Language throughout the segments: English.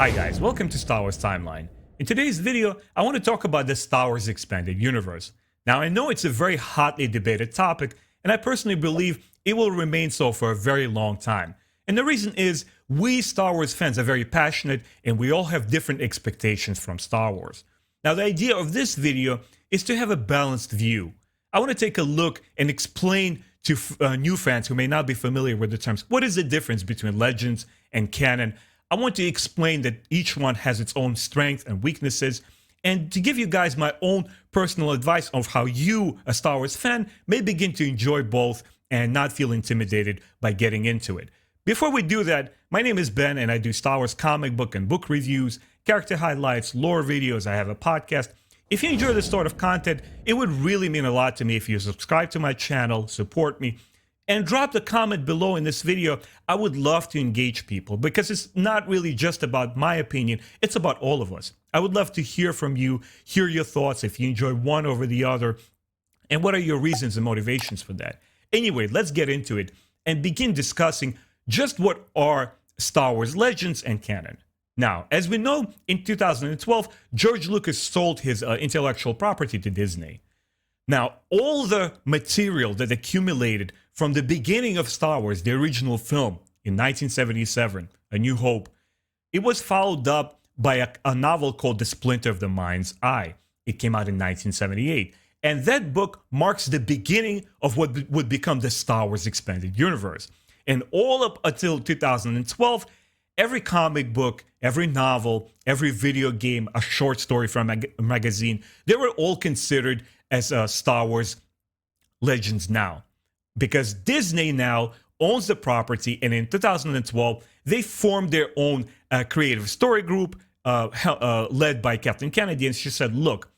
Hi guys, welcome to Star Wars Timeline. In today's video, I want to talk about the Star Wars Expanded Universe. Now I know it's a very hotly debated topic, and I personally believe it will remain so for a very long time. And the reason is, we Star Wars fans are very passionate and we all have different expectations from Star Wars. Now the idea of this video is to have a balanced view. I want to take a look and explain to new fans who may not be familiar with the terms, what is the difference between Legends and Canon. I want to explain that each one has its own strengths and weaknesses, and to give you guys my own personal advice of how you, a Star Wars fan, may begin to enjoy both and not feel intimidated by getting into it. Before we do that, my name is Ben and I do Star Wars comic book and book reviews, character highlights, lore videos. I have a podcast. If you enjoy this sort of content, it would really mean a lot to me if you subscribe to my channel, support me, and drop the comment below in this video. I would love to engage people because it's not really just about my opinion, it's about all of us. I would love to hear from you, hear your thoughts if you enjoy one over the other, and what are your reasons and motivations for that. Anyway, let's get into it and begin discussing just what are Star Wars Legends and Canon. Now, as we know, in 2012, George Lucas sold his intellectual property to Disney. Now, all the material that accumulated from the beginning of Star Wars, the original film in 1977, A New Hope, it was followed up by a novel called The Splinter of the Mind's Eye. It came out in 1978. And that book marks the beginning of what would become the Star Wars Expanded Universe. And all up until 2012, every comic book, every novel, every video game, a short story from a magazine, they were all considered as Star Wars Legends now. Because Disney now owns the property, and in 2012, they formed their own creative story group led by Kathleen Kennedy, and she said, look,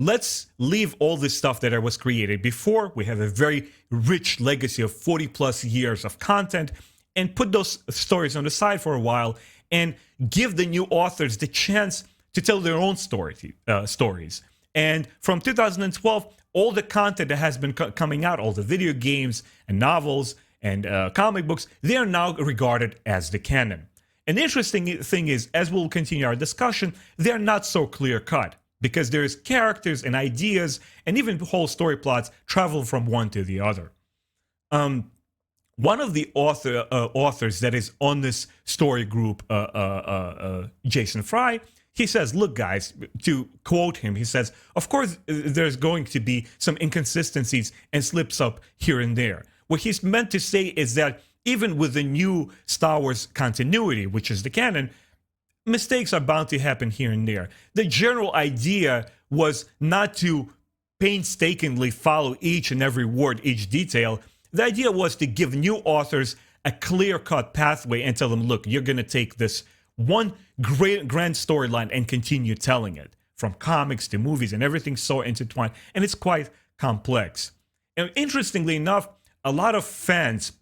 let's leave all this stuff that was created before. We have a very rich legacy of 40 plus years of content, and put those stories on the side for a while and give the new authors the chance to tell their own stories. And from 2012, all the content that has been coming out, all the video games and novels and comic books, they are now regarded as the canon. And the interesting thing is, as we'll continue our discussion, they're not so clear-cut because there's characters and ideas and even whole story plots travel from one to the other. One of the authors that is on this story group, Jason Fry, he says, look, guys, to quote him, he says, of course, there's going to be some inconsistencies and slips up here and there. What he's meant to say is that even with the new Star Wars continuity, which is the canon, mistakes are bound to happen here and there. The general idea was not to painstakingly follow each and every word, each detail. The idea was to give new authors a clear-cut pathway and tell them, look, you're going to take this one great grand storyline and continue telling it, from comics to movies, and everything's so intertwined, and it's quite complex. And interestingly enough, a lot of fans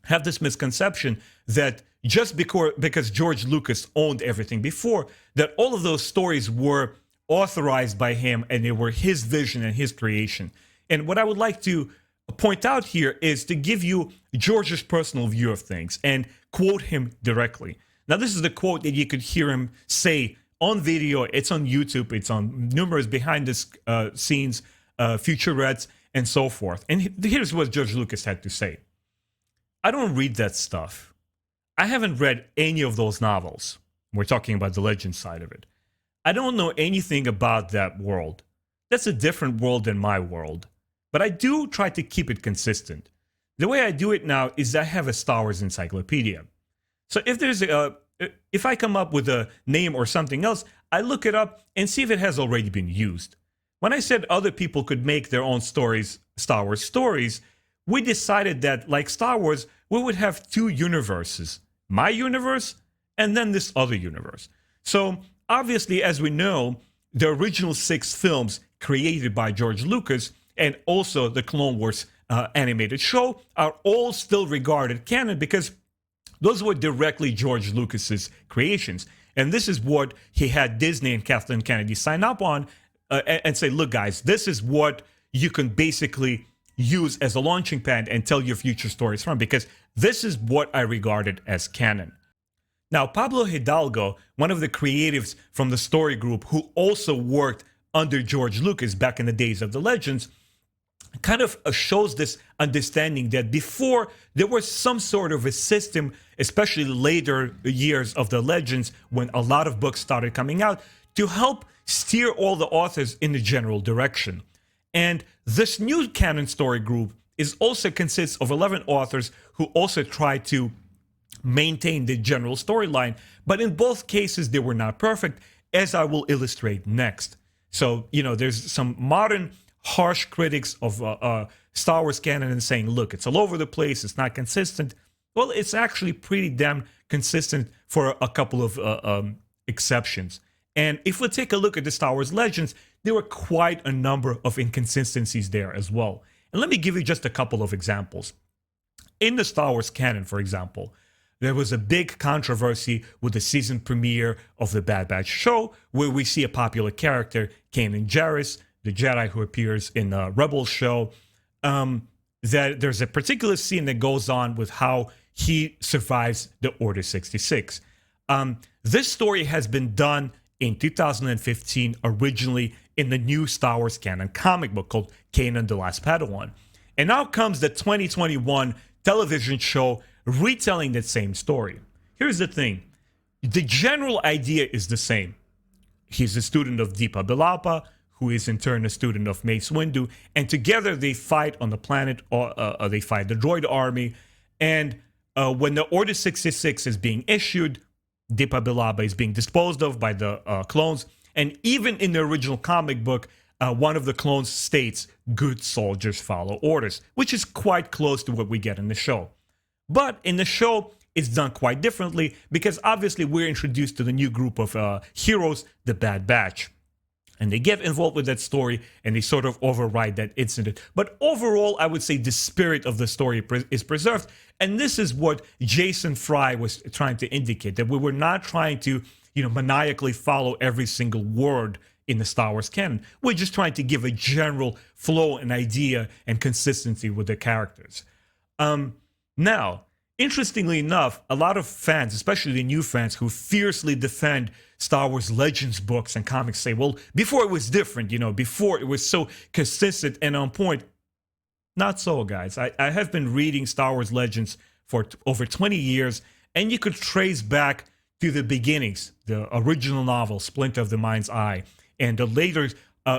have this misconception that just because George Lucas owned everything before, that all of those stories were authorized by him and they were his vision and his creation. And what I would like to point out here is to give you George's personal view of things and quote him directly. Now, this is the quote that you could hear him say on video. It's on YouTube. It's on numerous behind-the-scenes featurettes and so forth. And here's what George Lucas had to say. I don't read that stuff. I haven't read any of those novels. We're talking about the legend side of it. I don't know anything about that world. That's a different world than my world. But I do try to keep it consistent. The way I do it now is I have a Star Wars encyclopedia. So if I come up with a name or something else, I look it up and see if it has already been used. When I said other people could make their own stories, Star Wars stories, we decided that, like Star Wars, we would have two universes. My universe and then this other universe. So obviously, as we know, the original 6 films created by George Lucas and also the Clone Wars animated show are all still regarded canon because those were directly George Lucas's creations. And this is what he had Disney and Kathleen Kennedy sign up on and say, look, guys, this is what you can basically use as a launching pad and tell your future stories from, because this is what I regarded as canon. Now, Pablo Hidalgo, one of the creatives from the story group who also worked under George Lucas back in the days of the Legends, kind of shows this understanding that before there was some sort of a system, especially later years of the Legends when a lot of books started coming out, to help steer all the authors in the general direction. And this new canon story group is also consists of 11 authors who also try to maintain the general storyline, but in both cases they were not perfect, as I will illustrate next. So, there's some modern harsh critics of Star Wars canon and saying, look, it's all over the place, it's not consistent. Well, it's actually pretty damn consistent for a couple of exceptions. And if we take a look at the Star Wars Legends, there were quite a number of inconsistencies there as well. And let me give you just a couple of examples. In the Star Wars canon, for example, there was a big controversy with the season premiere of the Bad Batch show, where we see a popular character, Kanan Jarrus, the Jedi who appears in the Rebels show, that there's a particular scene that goes on with how he survives the Order 66. This story has been done in 2015, originally in the new Star Wars canon comic book called Kanan the Last Padawan. And now comes the 2021 television show retelling that same story. Here's the thing. The general idea is the same. He's a student of Deepa Bilapa, who is in turn a student of Mace Windu, and together they fight on the planet, or they fight the droid army. And when the Order 66 is being issued, Deepa Bilaba is being disposed of by the clones. And even in the original comic book, one of the clones states, "Good soldiers follow orders," which is quite close to what we get in the show. But in the show, it's done quite differently because obviously we're introduced to the new group of heroes, the Bad Batch. And they get involved with that story and they sort of override that incident. But overall, I would say the spirit of the story is preserved. And this is what Jason Fry was trying to indicate, that we were not trying to, maniacally follow every single word in the Star Wars canon. We're just trying to give a general flow and idea and consistency with the characters. Now, interestingly enough, a lot of fans, especially the new fans who fiercely defend Star Wars Legends books and comics, say, well, before it was different, before it was so consistent and on point. Not so, guys. I have been reading Star Wars Legends for over 20 years, and you could trace back to the beginnings, the original novel, Splinter of the Mind's Eye, and the later,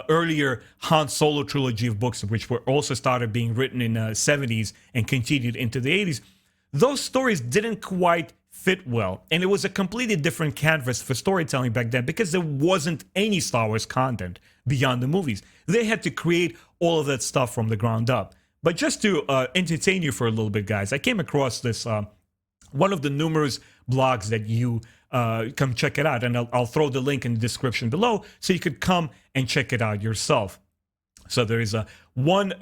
earlier Han Solo trilogy of books, which were also started being written in the 70s and continued into the 80s. Those stories didn't quite fit well, and it was a completely different canvas for storytelling back then because there wasn't any Star Wars content beyond the movies. They had to create all of that stuff from the ground up. But just to entertain you for a little bit, guys, I came across this, one of the numerous blogs that you come check it out, and I'll throw the link in the description below so you could come and check it out yourself. So there is one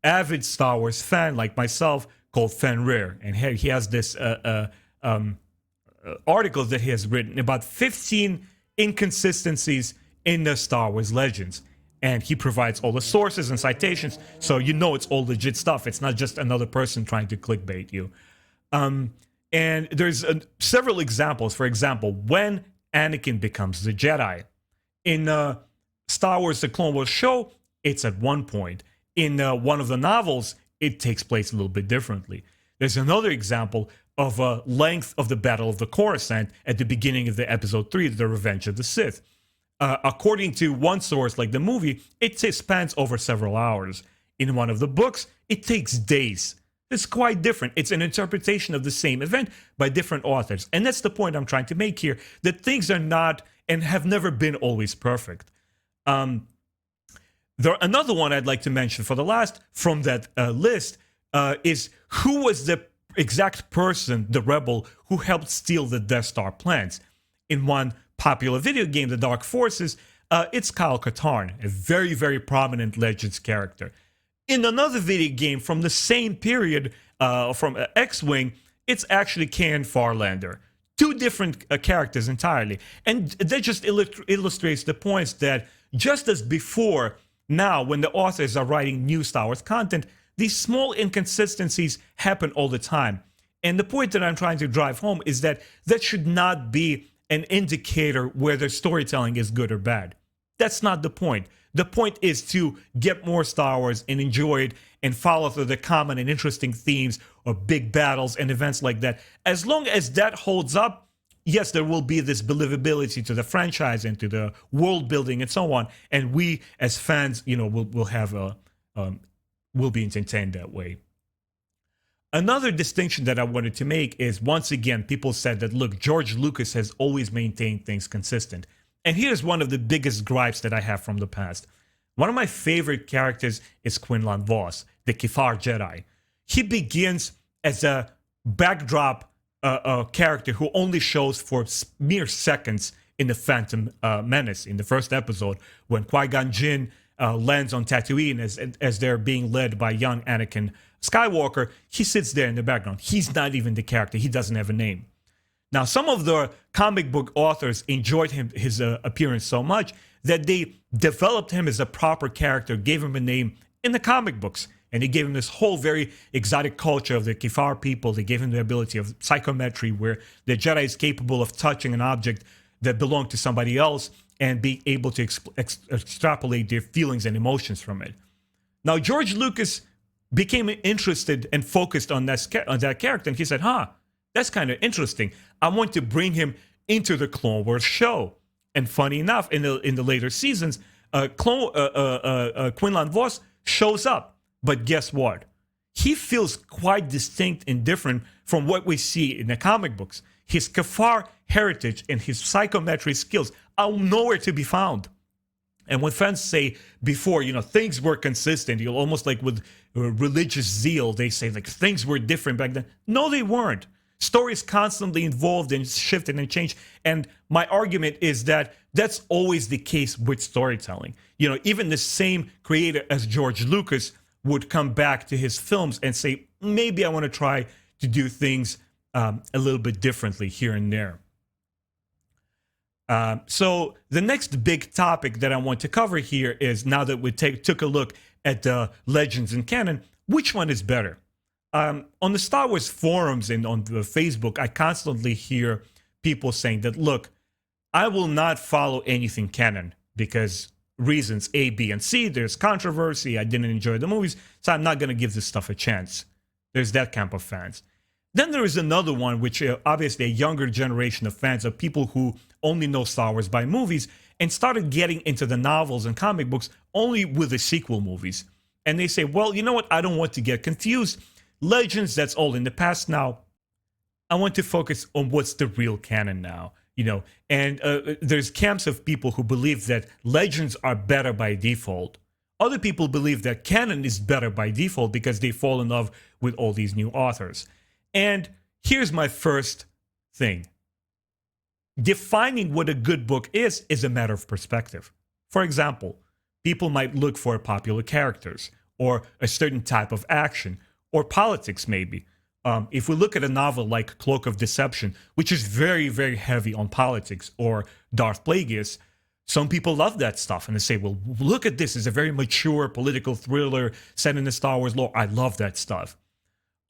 avid Star Wars fan like myself called Fenn Rirr, and he has this article that he has written about 15 inconsistencies in the Star Wars Legends. And he provides all the sources and citations, so it's all legit stuff. It's not just another person trying to clickbait you. And there's several examples. For example, when Anakin becomes the Jedi. In Star Wars The Clone Wars show, it's at one point. In one of the novels, it takes place a little bit differently. There's another example of a length of the Battle of the Coruscant at the beginning of the episode 3, The Revenge of the Sith. According to one source, like the movie, it spans over several hours. In one of the books, it takes days. It's quite different. It's an interpretation of the same event by different authors. And that's the point I'm trying to make here, that things are not and have never been always perfect. Another one I'd like to mention for the last from that list is who was the exact person, the rebel, who helped steal the Death Star plans. In one popular video game, The Dark Forces, it's Kyle Katarn, a very, very prominent Legends character. In another video game from the same period, from X-Wing, it's actually Ken Farlander. Two different characters entirely. And that just illustrates the points that just as before, now when the authors are writing new Star Wars content, these small inconsistencies happen all the time. And the point that I'm trying to drive home is that that should not be an indicator whether storytelling is good or bad. That's not the point. The point is to get more Star Wars and enjoy it and follow through the common and interesting themes or big battles and events like that. As long as that holds up, yes, there will be this believability to the franchise and to the world building and so on. And we as fans, will be entertained that way. Another distinction that I wanted to make is, once again, people said that, look, George Lucas has always maintained things consistent. And here's one of the biggest gripes that I have from the past. One of my favorite characters is Quinlan Vos, the Kefar Jedi. He begins as a backdrop character who only shows for mere seconds in the Phantom Menace, in the first episode, when Qui-Gon Jinn lands on Tatooine as they're being led by young Anakin Skywalker. He sits there in the background. He's not even the character. He doesn't have a name. Now, some of the comic book authors enjoyed his appearance so much that they developed him as a proper character, gave him a name in the comic books, and they gave him this whole very exotic culture of the Kefar people. They gave him the ability of psychometry, where the Jedi is capable of touching an object that belonged to somebody else and be able to extrapolate their feelings and emotions from it. Now, George Lucas became interested and focused on that character, and he said, that's kind of interesting. I want to bring him into the Clone Wars show. And funny enough, in the later seasons, Quinlan Vos shows up. But guess what? He feels quite distinct and different from what we see in the comic books. His Kefar heritage and his psychometry skills are nowhere to be found. And when fans say before, things were consistent, almost like with religious zeal, they say like things were different back then. No, they weren't. Stories constantly evolved and shifted and changed. And my argument is that that's always the case with storytelling. Even the same creator as George Lucas would come back to his films and say, maybe I want to try to do things a little bit differently here and there. So the next big topic that I want to cover here is, now that we took a look at the Legends and Canon, which one is better? On the Star Wars forums and on the Facebook, I constantly hear people saying that, look, I will not follow anything canon because reasons A, B, and C. There's controversy. I didn't enjoy the movies, so I'm not going to give this stuff a chance. There's that camp of fans. Then there is another one, which obviously a younger generation of fans, of people who only know Star Wars by movies and started getting into the novels and comic books only with the sequel movies. And they say, well, you know what? I don't want to get confused. Legends, that's all in the past now. I want to focus on what's the real canon now, And there's camps of people who believe that Legends are better by default. Other people believe that canon is better by default because they fall in love with all these new authors. And here's my first thing. Defining what a good book is a matter of perspective. For example, people might look for popular characters or a certain type of action, or politics maybe. If we look at a novel like Cloak of Deception, which is very, very heavy on politics, or Darth Plagueis, some people love that stuff and they say, well, look at this. It's a very mature political thriller set in the Star Wars lore. I love that stuff.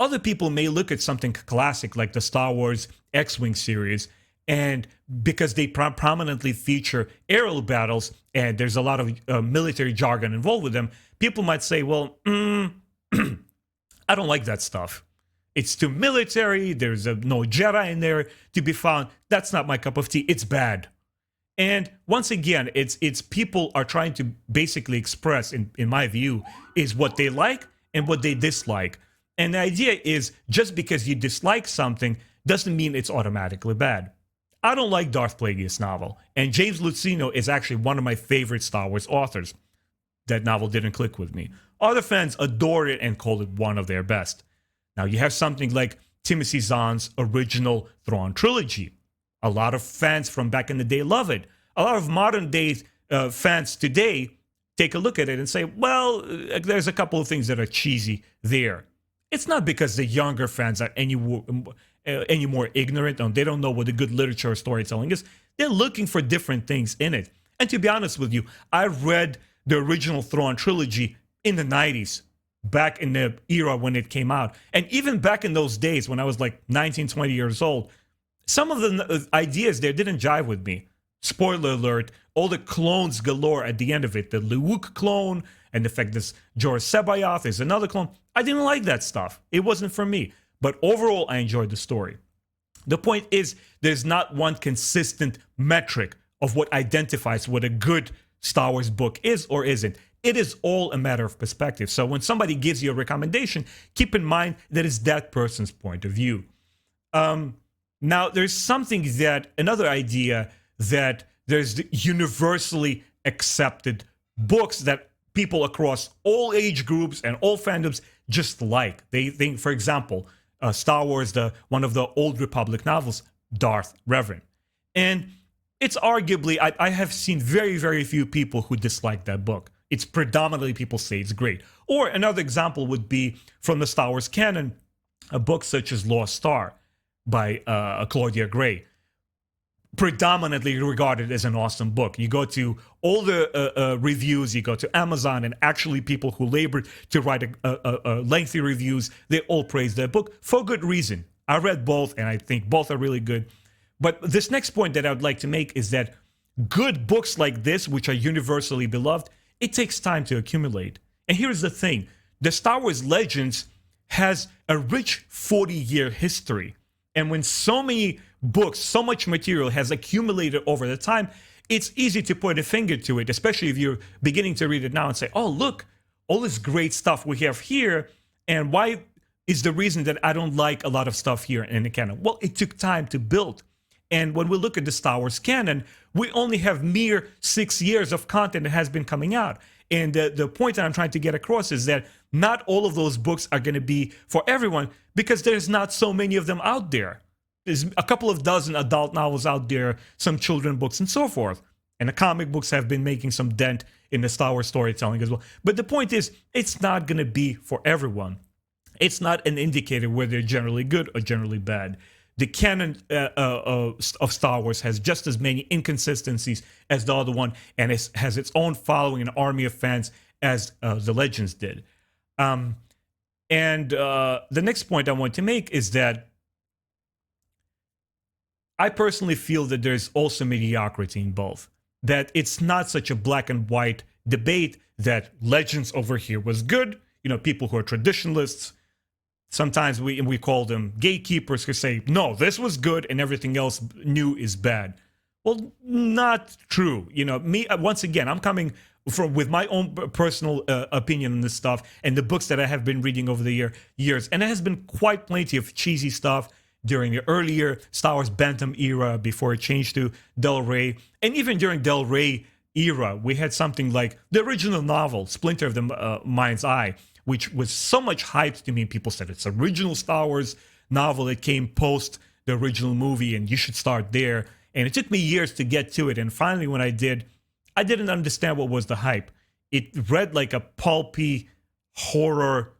Other people may look at something classic like the Star Wars X-Wing series, and because they prominently feature aerial battles and there's a lot of military jargon involved with them, people might say, well, I don't like that stuff. It's too military. There's no Jedi in there to be found. That's not my cup of tea. It's bad. And once again, it's people are trying to basically express, in my view, is what they like and what they dislike. And the idea is, just because you dislike something doesn't mean it's automatically bad. I don't like Darth Plagueis' novel, and James Luceno is actually one of my favorite Star Wars authors. That novel didn't click with me. Other fans adore it and call it one of their best. Now, you have something like Timothy Zahn's original Thrawn trilogy. A lot of fans from back in the day love it. A lot of modern day fans today take a look at it and say, well, there's a couple of things that are cheesy there. It's not because the younger fans are any more ignorant and they don't know what a good literature or storytelling is. They're looking for different things in it. And to be honest with you, I read the original Thrawn trilogy in the 90s, back in the era when it came out. And even back in those days when I was like 19, 20 years old, some of the ideas there didn't jive with me. Spoiler alert, all the clones galore at the end of it. The Luke clone and the fact this Jorah Sebayoth is another clone. I didn't like that stuff. It wasn't for me. But overall, I enjoyed the story. The point is, there's not one consistent metric of what identifies what a good Star Wars book is or isn't. It is all a matter of perspective. So when somebody gives you a recommendation, keep in mind that it's that person's point of view. Now, there's something that, another idea that there's the universally accepted books that people across all age groups and all fandoms just like. They think, for example, Star Wars, one of the Old Republic novels, Darth Revan. And it's arguably, I have seen very, very few people who dislike that book. It's predominantly people say it's great. Or another example would be from the Star Wars canon, a book such as Lost Star by Claudia Gray. Predominantly regarded as an awesome book. You go to all the reviews, you go to Amazon, and actually people who labored to write lengthy reviews, they all praise that book for good reason. I read both, and I think both are really good. But this next point that I would like to make is that good books like this, which are universally beloved, it takes time to accumulate. And here's the thing. The Star Wars Legends has a rich 40-year history. And when so many books, so much material has accumulated over the time, it's easy to put a finger to it, especially if you're beginning to read it now and say, oh, look, all this great stuff we have here, and why is the reason that I don't like a lot of stuff here in the canon? Well, it took time to build. And when we look at the Star Wars canon, we only have mere 6 years of content that has been coming out. And the point that I'm trying to get across is that not all of those books are going to be for everyone because there's not so many of them out there. There's a couple of dozen adult novels out there, some children books, and so forth. And the comic books have been making some dent in the Star Wars storytelling as well. But the point is, it's not going to be for everyone. It's not an indicator whether they're generally good or generally bad. The canon of Star Wars has just as many inconsistencies as the other one, and it has its own following, an army of fans, as the Legends did. The next point I want to make is that I personally feel that there's also mediocrity in both. That it's not such a black and white debate that Legends over here was good. You know, people who are traditionalists, sometimes we call them gatekeepers, who say, no, this was good and everything else new is bad. Well, not true. You know, me, once again, I'm coming with my own personal opinion on this stuff and the books that I have been reading over the years. And there has been quite plenty of cheesy stuff during the earlier Star Wars Bantam era before it changed to Del Rey. And even during Del Rey era, we had something like the original novel, Splinter of the Mind's Eye, which was so much hyped to me. People said it's original Star Wars novel that came post the original movie and you should start there. And it took me years to get to it. And finally, when I did, I didn't understand what was the hype. It read like a pulpy horror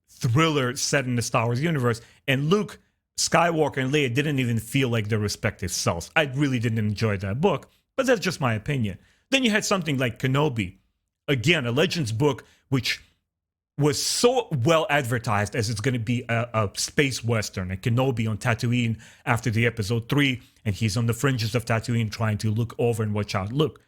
thriller set in the Star Wars universe. And Luke Skywalker and Leia didn't even feel like their respective selves. I really didn't enjoy that book, but that's just my opinion. Then you had something like Kenobi. Again, a Legends book, which was so well advertised as it's going to be a space western, a Kenobi on Tatooine after the episode 3, and he's on the fringes of Tatooine trying to look over and watch out Luke.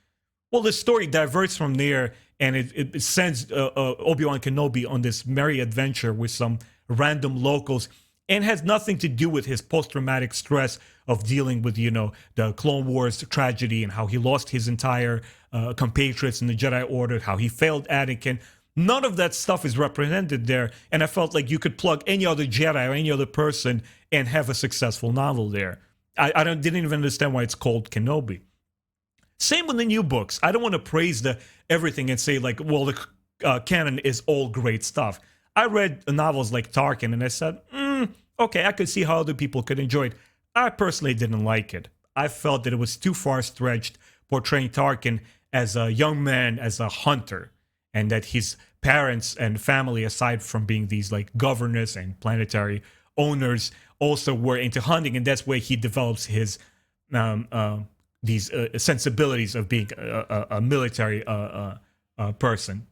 Well, the story diverts from there, and it sends Obi-Wan Kenobi on this merry adventure with some random locals, and has nothing to do with his post-traumatic stress of dealing with, you know, the Clone Wars tragedy and how he lost his entire compatriots in the Jedi Order, how he failed Anakin. None of that stuff is represented there, and I felt like you could plug any other Jedi or any other person and have a successful novel there. I didn't even understand why it's called Kenobi. Same with the new books. I don't want to praise everything and say like, well, the canon is all great stuff. I read novels like Tarkin and I said, okay, I could see how other people could enjoy it. I personally didn't like it. I felt that it was too far stretched, portraying Tarkin as a young man, as a hunter, and that his parents and family, aside from being these like governors and planetary owners, also were into hunting, and that's where he develops his these sensibilities of being a military person.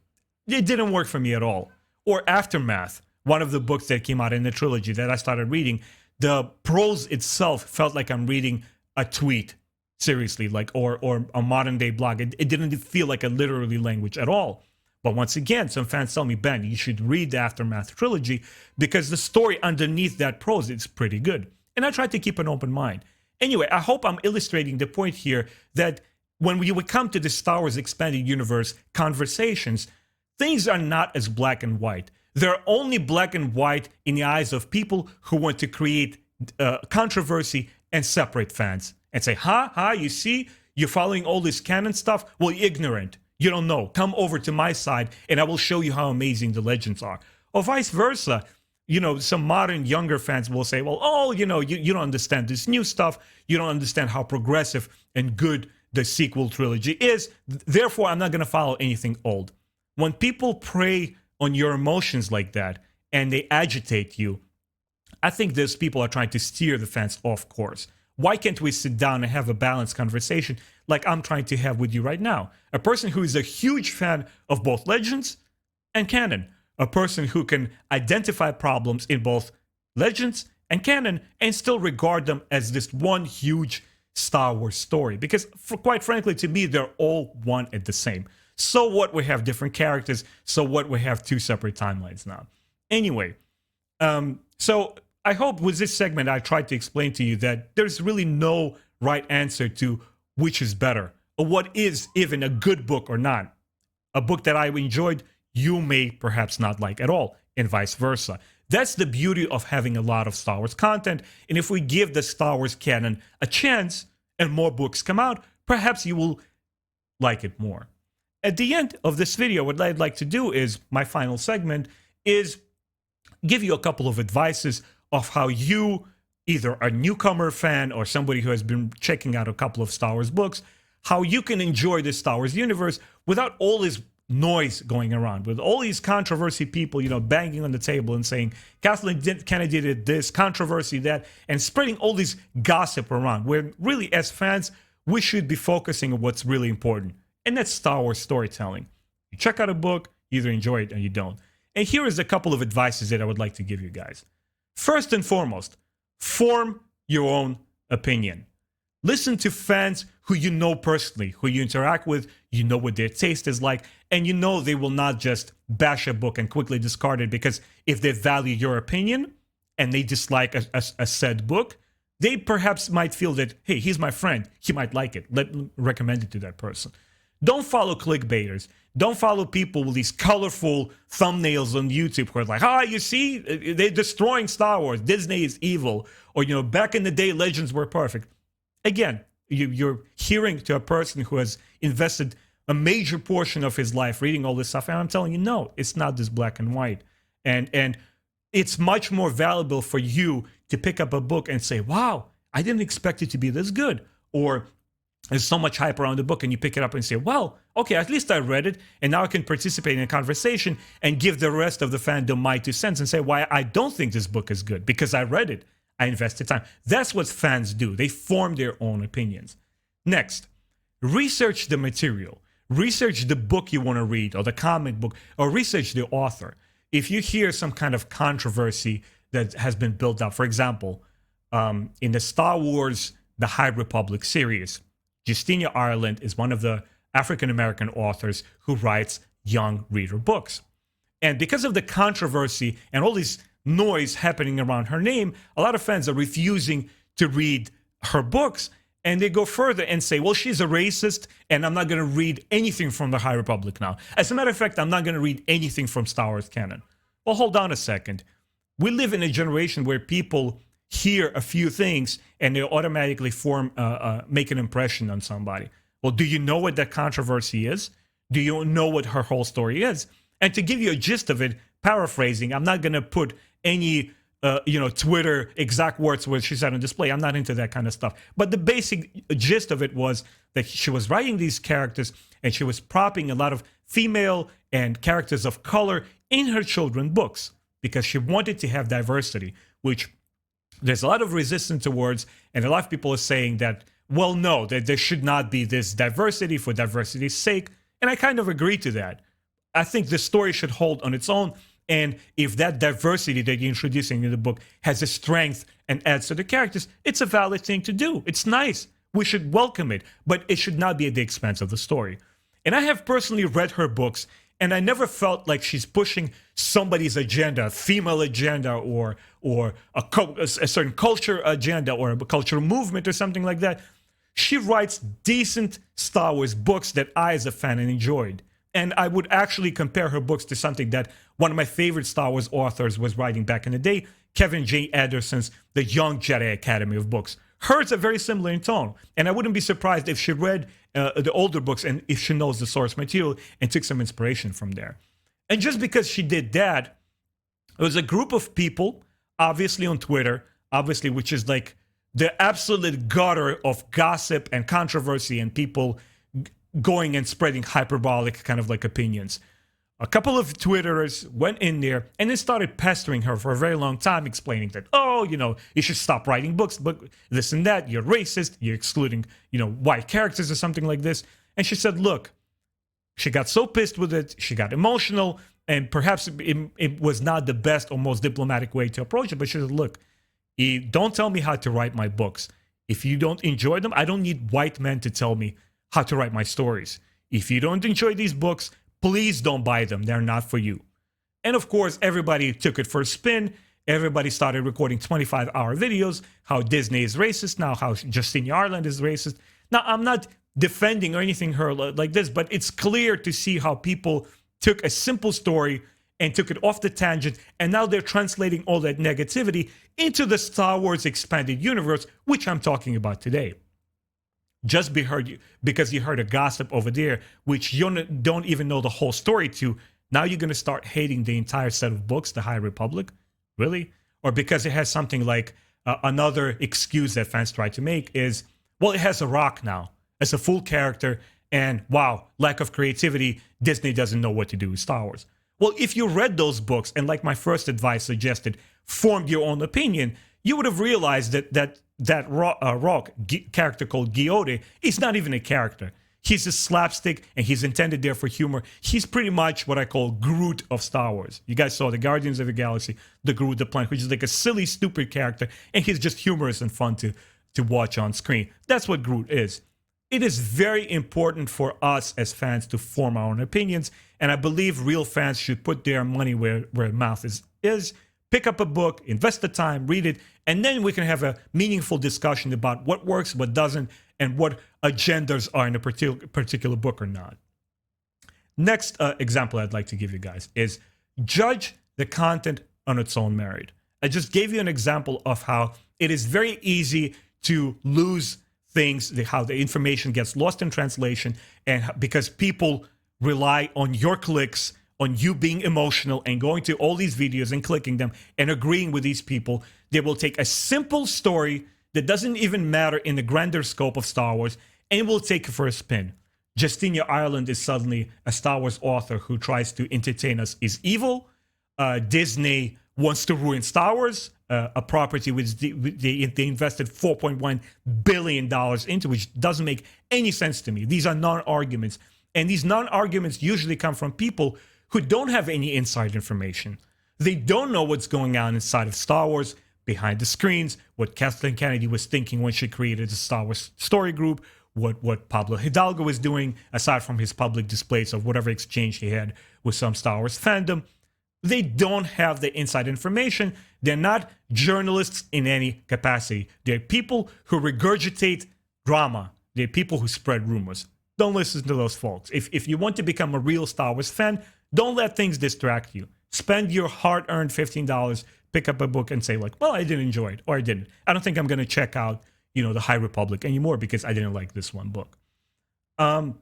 it didn't work for me at all. Or Aftermath, one of the books that came out in the trilogy that I started reading, the prose itself felt like I'm reading a tweet, seriously, like or a modern day blog. It didn't feel like a literary language at all. But once again, some fans tell me, Ben, you should read the Aftermath trilogy because the story underneath that prose is pretty good. And I tried to keep an open mind. Anyway, I hope I'm illustrating the point here that when we would come to the Star Wars Expanded Universe conversations, things are not as black and white. They're only black and white in the eyes of people who want to create controversy and separate fans and say, you see, you're following all this canon stuff? Well, you're ignorant. You don't know. Come over to my side and I will show you how amazing the legends are. Or vice versa. Some modern younger fans will say, well, you don't understand this new stuff. You don't understand how progressive and good the sequel trilogy is. Therefore, I'm not going to follow anything old. When people prey on your emotions like that and they agitate you, I think those people are trying to steer the fans off course. Why can't we sit down and have a balanced conversation like I'm trying to have with you right now? A person who is a huge fan of both Legends and Canon. A person who can identify problems in both Legends and Canon and still regard them as this one huge Star Wars story. Because quite frankly, to me, they're all one and the same. So what, we have different characters. So what, we have two separate timelines now. Anyway, so I hope with this segment I tried to explain to you that there's really no right answer to which is better or what is even a good book or not. A book that I enjoyed, you may perhaps not like at all, and vice versa. That's the beauty of having a lot of Star Wars content, and if we give the Star Wars canon a chance and more books come out, perhaps you will like it more. At the end of this video, what I'd like to do is, my final segment, is give you a couple of advices of how you, either a newcomer fan or somebody who has been checking out a couple of Star Wars books, how you can enjoy the Star Wars universe without all this noise going around, with all these controversy people, banging on the table and saying, Kathleen Kennedy did this, controversy that, and spreading all this gossip around, where really as fans, we should be focusing on what's really important. And that's Star Wars storytelling. You check out a book, you either enjoy it or you don't. And here is a couple of advices that I would like to give you guys. First and foremost, form your own opinion. Listen to fans who you know personally, who you interact with, you know what their taste is like, and you know they will not just bash a book and quickly discard it, because if they value your opinion and they dislike a said book, they perhaps might feel that, hey, he's my friend, he might like it, let me recommend it to that person. Don't follow clickbaiters. Don't follow people with these colorful thumbnails on YouTube who are like, you see, they're destroying Star Wars. Disney is evil. Or, back in the day, Legends were perfect. Again, you're hearing to a person who has invested a major portion of his life reading all this stuff. And I'm telling you, no, it's not this black and white. And it's much more valuable for you to pick up a book and say, wow, I didn't expect it to be this good. Or there's so much hype around the book, and you pick it up and say, well, okay, at least I read it, and now I can participate in a conversation and give the rest of the fandom my 2 cents and say why I don't think this book is good, because I read it. I invested time. That's what fans do. They form their own opinions. Next, research the material. Research the book you want to read, or the comic book, or research the author. If you hear some kind of controversy that has been built up, for example, in the Star Wars The High Republic series, Justinia Ireland is one of the African-American authors who writes young reader books. And because of the controversy and all this noise happening around her name, a lot of fans are refusing to read her books. And they go further and say, well, she's a racist, and I'm not going to read anything from the High Republic now. As a matter of fact, I'm not going to read anything from Star Wars canon. Well, hold on a second. We live in a generation where people hear a few things and they automatically make an impression on somebody. Well, do you know what that controversy is? Do you know what her whole story is? And to give you a gist of it, paraphrasing, I'm not going to put any Twitter exact words where she said on display. I'm not into that kind of stuff. But the basic gist of it was that she was writing these characters and she was propping a lot of female and characters of color in her children's books because she wanted to have diversity, which there's a lot of resistance towards, and a lot of people are saying that, well, no, that there should not be this diversity for diversity's sake, and I kind of agree to that. I think the story should hold on its own. And if that diversity that you're introducing in the book has a strength and adds to the characters, it's a valid thing to do. It's nice. We should welcome it, but it should not be at the expense of the story. And I have personally read her books, and I never felt like she's pushing somebody's agenda, a female agenda, or a certain culture agenda, or a cultural movement, or something like that. She writes decent Star Wars books that I, as a fan, enjoyed. And I would actually compare her books to something that one of my favorite Star Wars authors was writing back in the day, Kevin J. Anderson's The Young Jedi Academy of books. Hers are very similar in tone, and I wouldn't be surprised if she read the older books and if she knows the source material and took some inspiration from there. And just because she did that, it was a group of people, obviously on Twitter, obviously, which is like the absolute gutter of gossip and controversy and people going and spreading hyperbolic kind of like opinions. A couple of Twitterers went in there and they started pestering her for a very long time, explaining that, oh, you should stop writing books, but this and that, you're racist, you're excluding, white characters or something like this. And she said, look, she got so pissed with it, she got emotional, and perhaps it was not the best or most diplomatic way to approach it, but she said, look, don't tell me how to write my books. If you don't enjoy them, I don't need white men to tell me how to write my stories. If you don't enjoy these books, please don't buy them. They're not for you. And of course, everybody took it for a spin. Everybody started recording 25-hour videos, how Disney is racist now, how Justina Ireland is racist. Now, I'm not defending or anything her like this, but it's clear to see how people took a simple story and took it off the tangent, and now they're translating all that negativity into the Star Wars expanded universe, which I'm talking about today. Just because you heard a gossip over there, which you don't even know the whole story to, now you're going to start hating the entire set of books, the High Republic? Really? Or because it has something like another excuse that fans try to make is, well, it has a rock now. It's a full character, and wow, lack of creativity, Disney doesn't know what to do with Star Wars. Well, if you read those books, and like my first advice suggested, formed your own opinion, you would have realized that rock character called Giote is not even a character. He's a slapstick, and he's intended there for humor. He's pretty much what I call Groot of Star Wars. You guys saw the Guardians of the Galaxy, the Groot, the Plant, which is like a silly, stupid character, and he's just humorous and fun to watch on screen. That's what Groot is. It is very important for us as fans to form our own opinions, and I believe real fans should put their money where their mouth is. Pick up a book, invest the time, read it, and then we can have a meaningful discussion about what works, what doesn't, and what agendas are in a particular book or not. Next example I'd like to give you guys is judge the content on its own merit. I just gave you an example of how it is very easy to lose things, how the information gets lost in translation, and because people rely on your clicks, on you being emotional and going to all these videos and clicking them and agreeing with these people. They will take a simple story that doesn't even matter in the grander scope of Star Wars and will take it for a spin. Justina Ireland is suddenly a Star Wars author who tries to entertain us is evil. Disney wants to ruin Star Wars, a property which they invested $4.1 billion into, which doesn't make any sense to me. These are non-arguments. And these non-arguments usually come from people who don't have any inside information. They don't know what's going on inside of Star Wars, behind the screens, what Kathleen Kennedy was thinking when she created the Star Wars story group, what Pablo Hidalgo was doing, aside from his public displays of whatever exchange he had with some Star Wars fandom. They don't have the inside information. They're not journalists in any capacity. They're people who regurgitate drama. They're people who spread rumors. Don't listen to those folks. If you want to become a real Star Wars fan, don't let things distract you. Spend your hard-earned $15, pick up a book and say like, well, I didn't enjoy it, or I didn't. I don't think I'm going to check out, the High Republic anymore because I didn't like this one book. And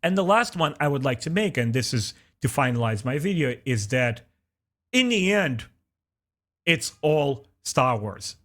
the last one I would like to make, and this is to finalize my video, is that in the end, it's all Star Wars.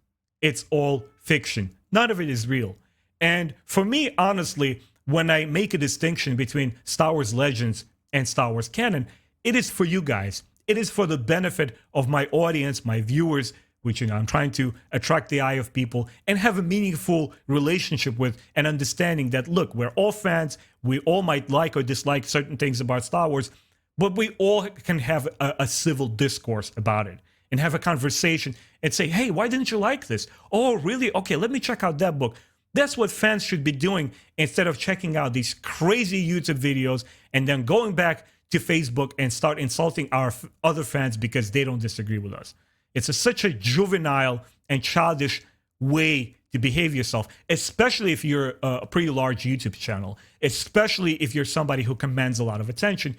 It's all fiction. None of it is real. And for me, honestly, when I make a distinction between Star Wars Legends and Star Wars canon, it is for you guys. It is for the benefit of my audience, my viewers, which I'm trying to attract the eye of people and have a meaningful relationship with, and understanding that, look, we're all fans. We all might like or dislike certain things about Star Wars, but we all can have a civil discourse about it and have a conversation and say, hey, why didn't you like this? Oh, really? Okay, let me check out that book. That's what fans should be doing instead of checking out these crazy YouTube videos and then going back to Facebook and start insulting our other fans because they don't disagree with us. It's such a juvenile and childish way to behave yourself, especially if you're a pretty large YouTube channel, especially if you're somebody who commands a lot of attention.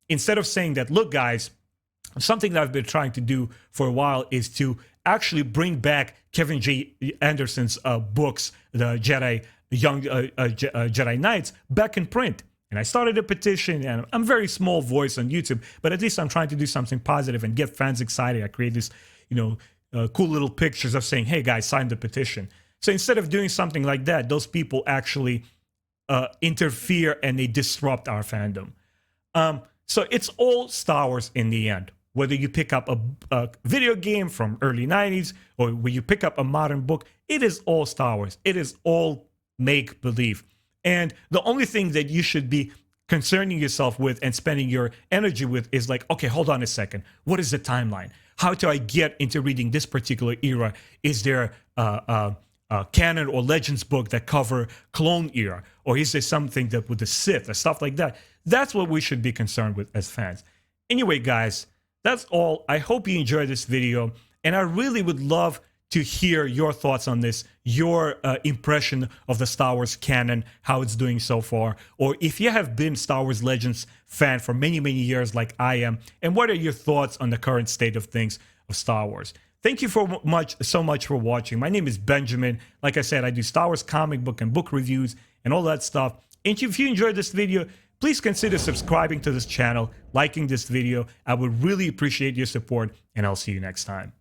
Instead of saying that, look, guys, something that I've been trying to do for a while is to actually bring back Kevin J. Anderson's books, the Jedi Knights, back in print. And I started a petition, and I'm a very small voice on YouTube, but at least I'm trying to do something positive and get fans excited. I create this, cool little pictures of saying, hey, guys, sign the petition. So instead of doing something like that, those people actually interfere and they disrupt our fandom. So it's all Star Wars in the end. Whether you pick up a video game from early 90s or when you pick up a modern book, it is all Star Wars. It is all make-believe. And the only thing that you should be concerning yourself with and spending your energy with is like, okay, hold on a second. What is the timeline? How do I get into reading this particular era? Is there a canon or legends book that cover clone era? Or is there something that with the Sith or stuff like that? That's what we should be concerned with as fans. Anyway, guys, that's all. I hope you enjoyed this video, and I really would love to hear your thoughts on this, your impression of the Star Wars canon, how it's doing so far, or if you have been Star Wars Legends fan for many, many years like I am, and what are your thoughts on the current state of things of Star Wars. Thank you so much for watching. My name is Benjamin. Like I said, I do Star Wars comic book and book reviews and all that stuff. And if you enjoyed this video, please consider subscribing to this channel, liking this video. I would really appreciate your support, and I'll see you next time.